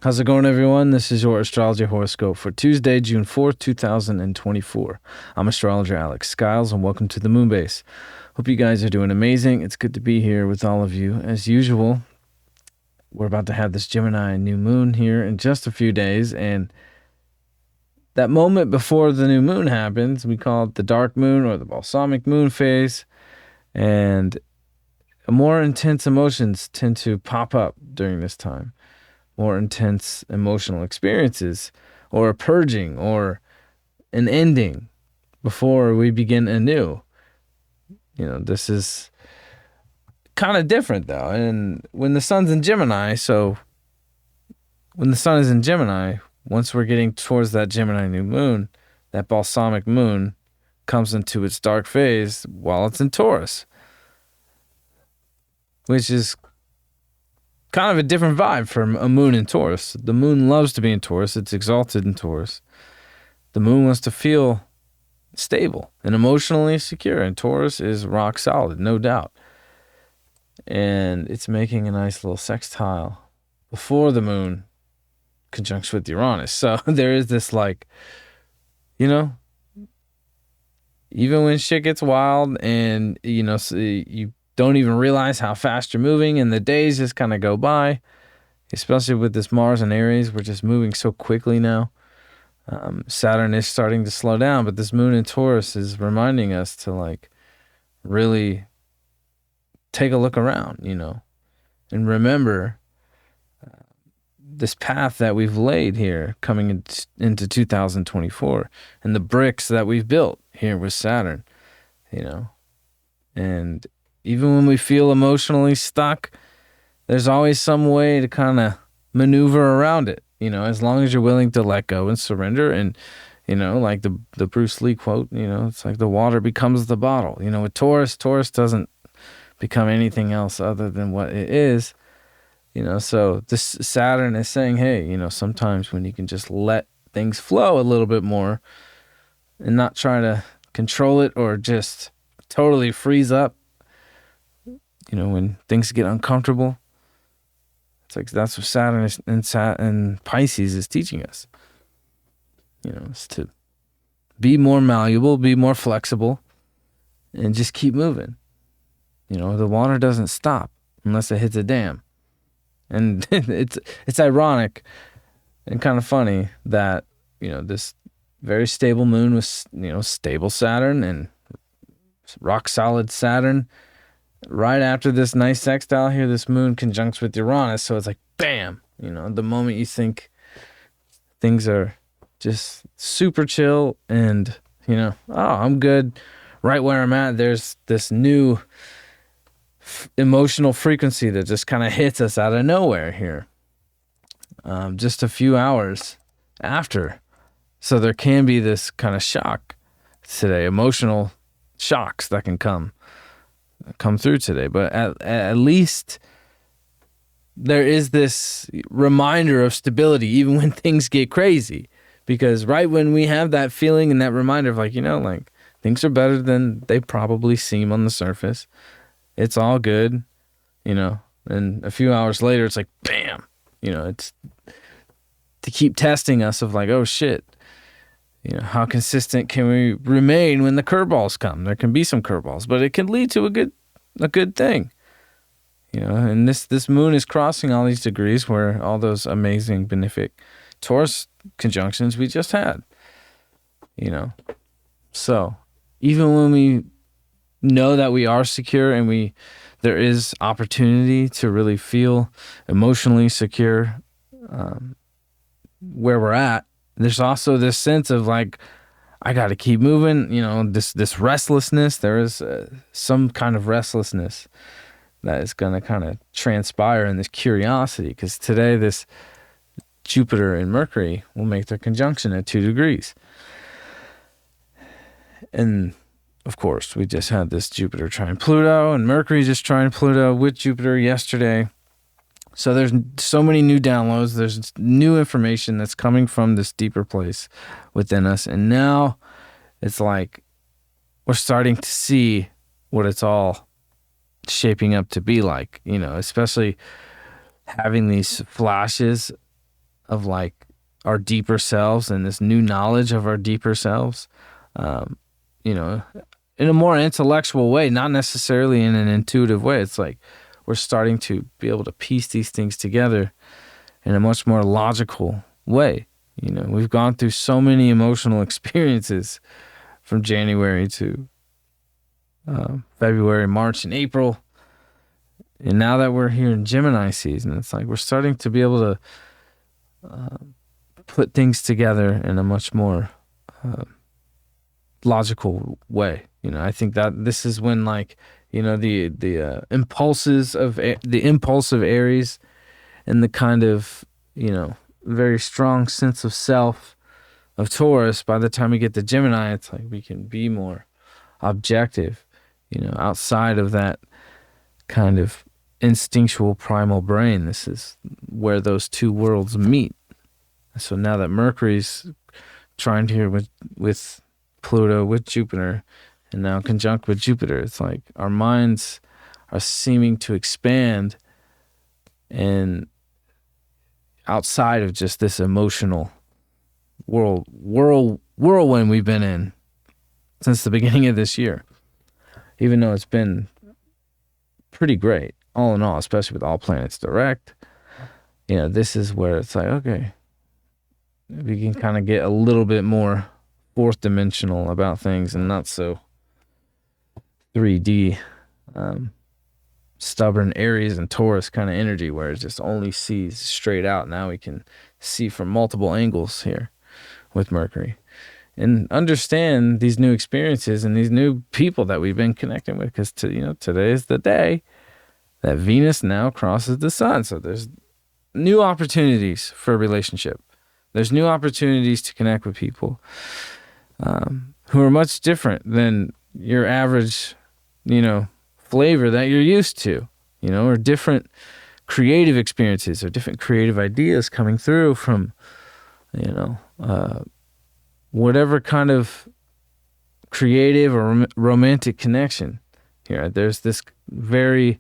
How's it going, everyone? This is your Astrology Horoscope for Tuesday, June 4th, 2024. I'm astrologer Alex Skyles, and welcome to the Moonbase. Hope you guys are doing amazing. It's good to be here with all of you. As usual, we're about to have this Gemini new moon here in just a few days, and that moment before the new moon happens, we call it the dark moon or the balsamic moon phase, and more intense emotions tend to pop up during this time. More intense emotional experiences, or a purging, or an ending before we begin anew. This is kind of different though. And when the sun's in Gemini, when the sun is in Gemini, once we're getting towards that Gemini new moon, that balsamic moon comes into its dark phase while it's in Taurus, which is kind of a different vibe from a moon in Taurus. The moon loves to be in Taurus. It's exalted in Taurus. The moon wants to feel stable and emotionally secure, and Taurus is rock solid, no doubt. And it's making a nice little sextile before the moon conjuncts with Uranus. So there is this even when shit gets wild and, so you don't even realize how fast you're moving, and the days just kind of go by, especially with this Mars and Aries. We're just moving so quickly now. Saturn is starting to slow down, but this moon in Taurus is reminding us to really take a look around, and remember this path that we've laid here coming into 2024 and the bricks that we've built here with Saturn, and even when we feel emotionally stuck, there's always some way to kind of maneuver around it, as long as you're willing to let go and surrender. And, like the Bruce Lee quote, it's like the water becomes the bottle. With Taurus doesn't become anything else other than what it is. So this Saturn is saying, hey, sometimes when you can just let things flow a little bit more and not try to control it or just totally freeze up, when things get uncomfortable, it's like that's what Saturn and Pisces is teaching us. It's to be more malleable, be more flexible, and just keep moving. The water doesn't stop unless it hits a dam. And it's ironic and kind of funny that, this very stable moon with, stable Saturn and rock solid Saturn, right after this nice sextile here, this moon conjuncts with Uranus. So it's like, bam, the moment you think things are just super chill and, I'm good right where I'm at, there's this new emotional frequency that just kind of hits us out of nowhere here, just a few hours after. So there can be this kind of shock today, emotional shocks that can come through today, but at least there is this reminder of stability even when things get crazy, because right when we have that feeling and that reminder of things are better than they probably seem on the surface, it's all good, and a few hours later it's like bam, it's to keep testing us of oh shit, how consistent can we remain when the curveballs come? There can be some curveballs, but it can lead to a good thing. And this moon is crossing all these degrees where all those amazing benefic Taurus conjunctions we just had. So even when we know that we are secure and there is opportunity to really feel emotionally secure where we're at, there's also this sense of I got to keep moving, this restlessness. There is some kind of restlessness that is going to kind of transpire in this curiosity, because today this Jupiter and Mercury will make their conjunction at 2 degrees. And of course, we just had this Jupiter trine Pluto, and Mercury just trine Pluto with Jupiter yesterday. So there's so many new downloads. There's new information that's coming from this deeper place within us. And now it's like we're starting to see what it's all shaping up to be like, especially having these flashes of like our deeper selves and this new knowledge of our deeper selves, you know, in a more intellectual way, not necessarily in an intuitive way. It's like we're starting to be able to piece these things together in a much more logical way. You know, we've gone through so many emotional experiences from January to February, March, and April. And now that we're here in Gemini season, it's like we're starting to be able to put things together in a much more logical way. You know, I think that this is when, like, you know, the impulses of the impulse of Aries and the kind of, you know, very strong sense of self of Taurus, by the time we get to Gemini, it's like we can be more objective, you know, outside of that kind of instinctual primal brain. This is where those two worlds meet. So now that Mercury's trying here with Pluto, with Jupiter, and now conjunct with Jupiter, it's like our minds are seeming to expand and outside of just this emotional whirlwind we've been in since the beginning of this year. Even though it's been pretty great, all in all, especially with all planets direct, you know, this is where it's like, okay, we can kind of get a little bit more fourth dimensional about things and not so 3D, stubborn Aries and Taurus kind of energy where it just only sees straight out. Now we can see from multiple angles here with Mercury and understand these new experiences and these new people that we've been connecting with, because today is the day that Venus now crosses the sun. So there's new opportunities for a relationship. There's new opportunities to connect with people who are much different than your average, you know, flavor that you're used to, you know, or different creative experiences or different creative ideas coming through from, you know, whatever kind of creative or romantic connection here. There's this very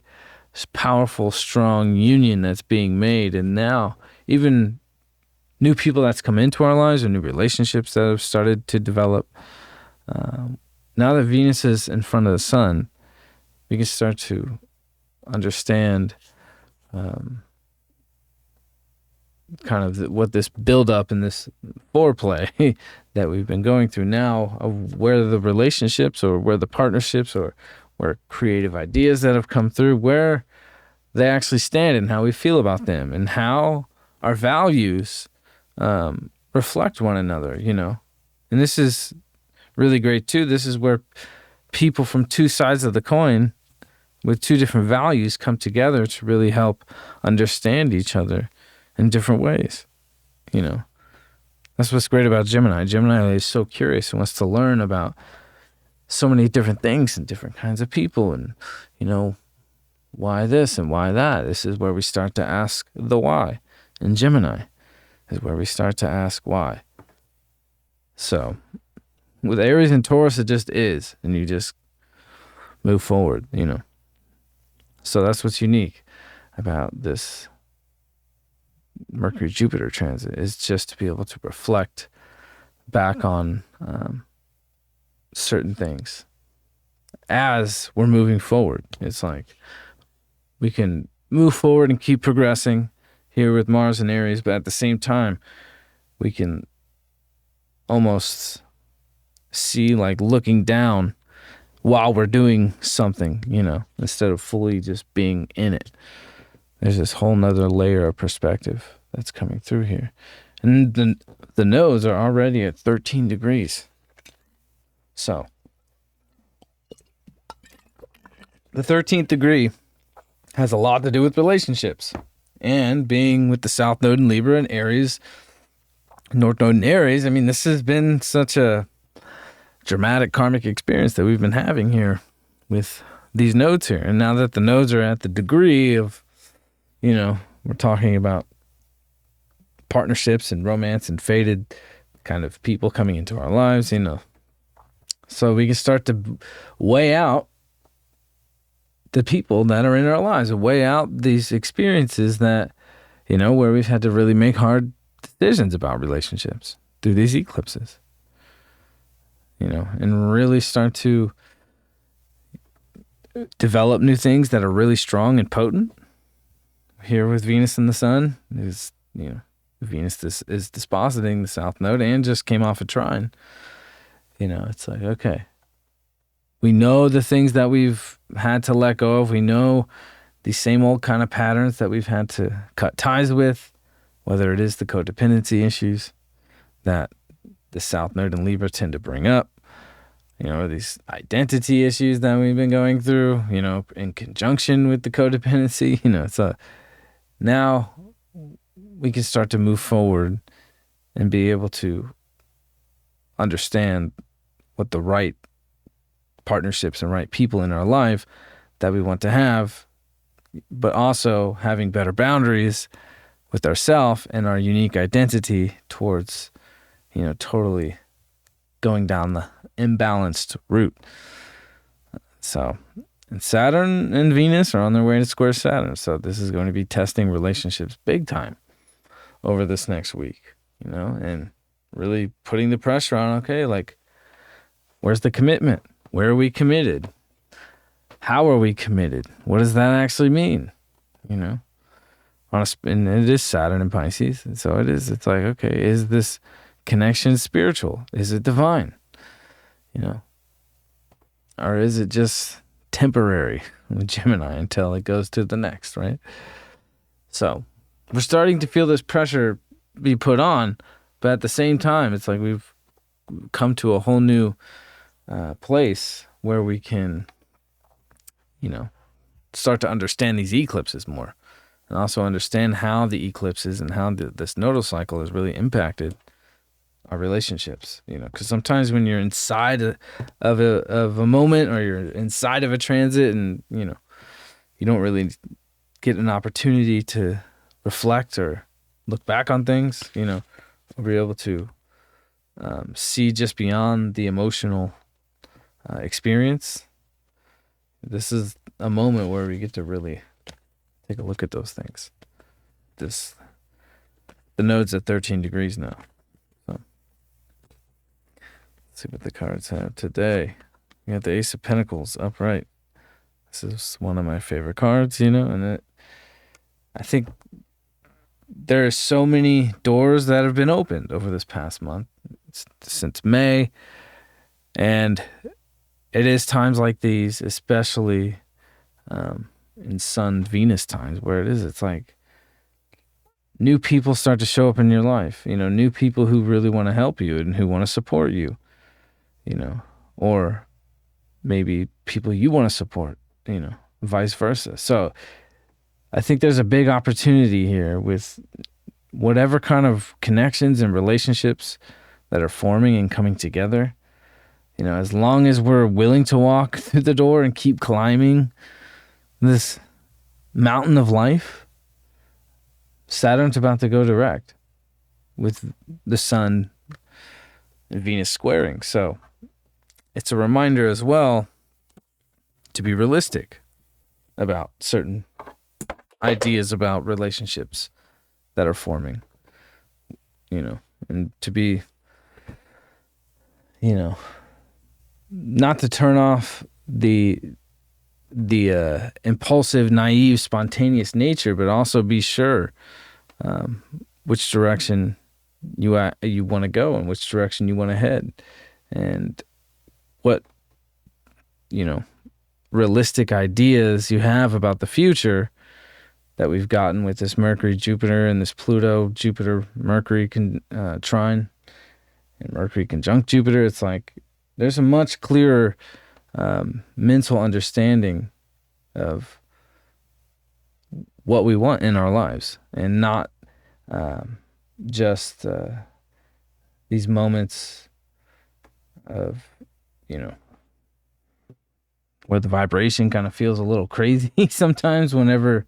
powerful, strong union that's being made. And now even new people that's come into our lives or new relationships that have started to develop. Now that Venus is in front of the sun, we can start to understand kind of what this buildup and this foreplay that we've been going through now, of where the relationships or where the partnerships or where creative ideas that have come through, where they actually stand and how we feel about them and how our values reflect one another, you know. And this is really great too. This is where people from two sides of the coin with two different values come together to really help understand each other in different ways, you know. That's what's great about Gemini. Gemini is so curious and wants to learn about so many different things and different kinds of people and, you know, why this and why that. This is where we start to ask the why. In Gemini is where we start to ask why. So with Aries and Taurus, it just is, and you just move forward, you know. So that's what's unique about this Mercury-Jupiter transit, is just to be able to reflect back on certain things as we're moving forward. It's like we can move forward and keep progressing here with Mars and Aries, but at the same time, we can almost see like looking down while we're doing something, you know, instead of fully just being in it. There's this whole nother layer of perspective that's coming through here. And the nodes are already at 13 degrees. So the 13th degree has a lot to do with relationships. And being with the South Node in Libra and Aries, North Node in Aries, I mean, this has been such a dramatic karmic experience that we've been having here with these nodes here. And now that the nodes are at the degree of, you know, we're talking about partnerships and romance and fated kind of people coming into our lives, you know. So we can start to weigh out the people that are in our lives, weigh out these experiences that, you know, where we've had to really make hard decisions about relationships through these eclipses, and really start to develop new things that are really strong and potent. Here with Venus and the Sun is, Venus is dispositing the South Node and just came off a trine. It's like, okay, we know the things that we've had to let go of. We know these same old kind of patterns that we've had to cut ties with, whether it is the codependency issues that the South Node and Libra tend to bring up, these identity issues that we've been going through, in conjunction with the codependency. Now we can start to move forward and be able to understand what the right partnerships and right people in our life that we want to have, but also having better boundaries with ourselves and our unique identity towards, totally going down the imbalanced route. So, and Saturn and Venus are on their way to square Saturn. So this is going to be testing relationships big time over this next week, and really putting the pressure on, okay, like, where's the commitment? Where are we committed? How are we committed? What does that actually mean? And it is Saturn in Pisces. And so it's like, okay, is this connection spiritual? Is it divine? Or is it just temporary with Gemini until it goes to the next, right? So we're starting to feel this pressure be put on, but at the same time, it's like we've come to a whole new place where we can, start to understand these eclipses more, and also understand how the eclipses and how this nodal cycle has really impacted our relationships. Because sometimes when you're inside of a moment, or you're inside of a transit, and you don't really get an opportunity to reflect or look back on things, or be able to see just beyond the emotional experience. This is a moment where we get to really take a look at those things. The node's at 13 degrees now. So let's see what the cards have today. We got the Ace of Pentacles upright. This is one of my favorite cards, and I think there are so many doors that have been opened over this past month, since May, and it is times like these, especially in Sun-Venus times, where it's like new people start to show up in your life, new people who really want to help you and who want to support you, or maybe people you want to support, vice versa. So I think there's a big opportunity here with whatever kind of connections and relationships that are forming and coming together. As long as we're willing to walk through the door and keep climbing this mountain of life, Saturn's about to go direct with the Sun and Venus squaring. So it's a reminder as well to be realistic about certain ideas about relationships that are forming, and to be, not to turn off the impulsive, naive, spontaneous nature, but also be sure which direction you want to go and which direction you want to head, and what realistic ideas you have about the future that we've gotten with this Mercury Jupiter and this Pluto Jupiter Mercury trine and Mercury conjunct Jupiter. It's like there's a much clearer mental understanding of what we want in our lives, and not just these moments of, where the vibration kind of feels a little crazy sometimes whenever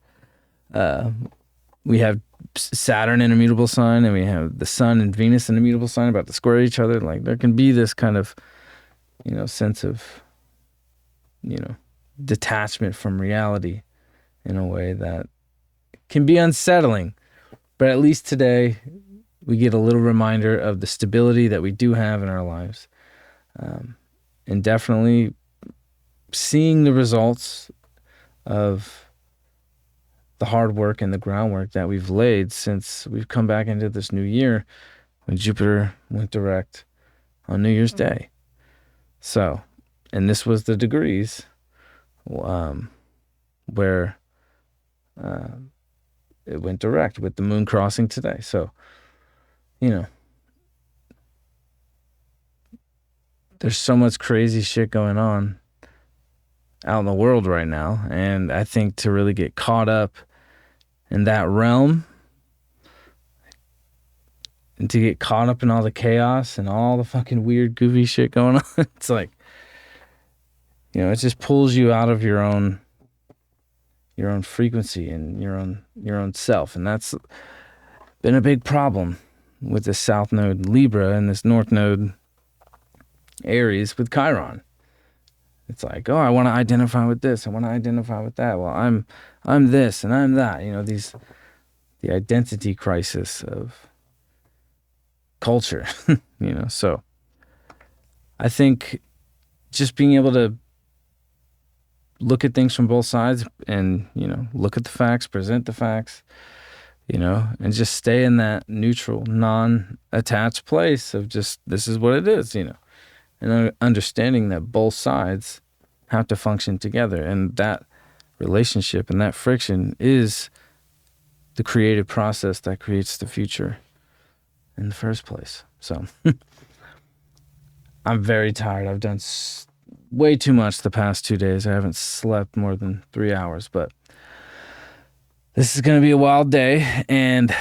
we have Saturn in a mutable sign and we have the Sun and Venus in a mutable sign about to square each other. Like, there can be this kind of, sense of, detachment from reality in a way that can be unsettling. But at least today, we get a little reminder of the stability that we do have in our lives. And definitely seeing the results of the hard work and the groundwork that we've laid since we've come back into this new year when Jupiter went direct on New Year's Day. So, and this was the degrees where it went direct with the moon crossing today. So, there's so much crazy shit going on out in the world right now. And I think to really get caught up in that realm and to get caught up in all the chaos and all the fucking weird, goofy shit going on, it's like, it just pulls you out of your own frequency and your own self. And that's been a big problem with this South Node Libra and this North Node Aries with Chiron. It's like, I want to identify with this. I want to identify with that. Well, I'm this and I'm that. The identity crisis of culture. So I think just being able to look at things from both sides and look at the facts, present the facts, and just stay in that neutral, non-attached place of just, this is what it is, and understanding that both sides have to function together. And that relationship and that friction is the creative process that creates the future in the first place. So I'm very tired. I've done way too much the past 2 days. I haven't slept more than 3 hours, but this is going to be a wild day, and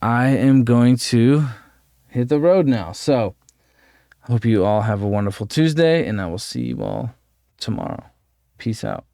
I am going to hit the road now. So hope you all have a wonderful Tuesday, and I will see you all tomorrow. Peace out.